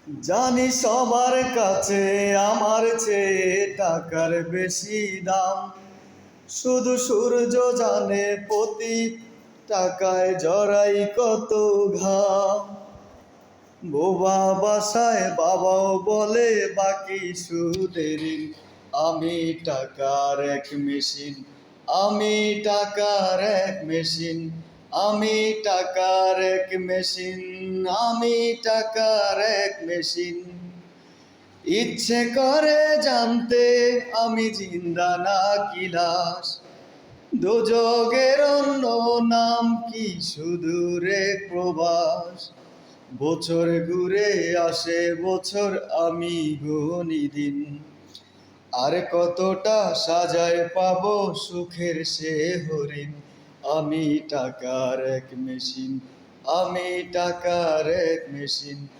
জানি সবার কাছে আমার চেয়ে টাকার বেশি দাম। শুধু সূর্য জানে প্রতি টাকায় জড়াই কত ঘাম। বোবা বাসায় বাবাও বলে বাকি সুদের ঋণ। আমি টাকার এক মেশিন, আমি টাকার এক মেশিন, আমি টাকার এক মেশিন, আমি টাকার এক মেশিন। ইচ্ছে করে জানতে আমি জিন্দা নাকি লাশ, দোজখের অন্য নাম কি সুদূর এক প্রবাস। বছর ঘুরে আসে বছর, আমি গুনি দিন, আর কতটা সাজায় পাবো সুখের সে হরিণ। আমি টাকার এক মেশিন, আমি টাকার এক মেশিন।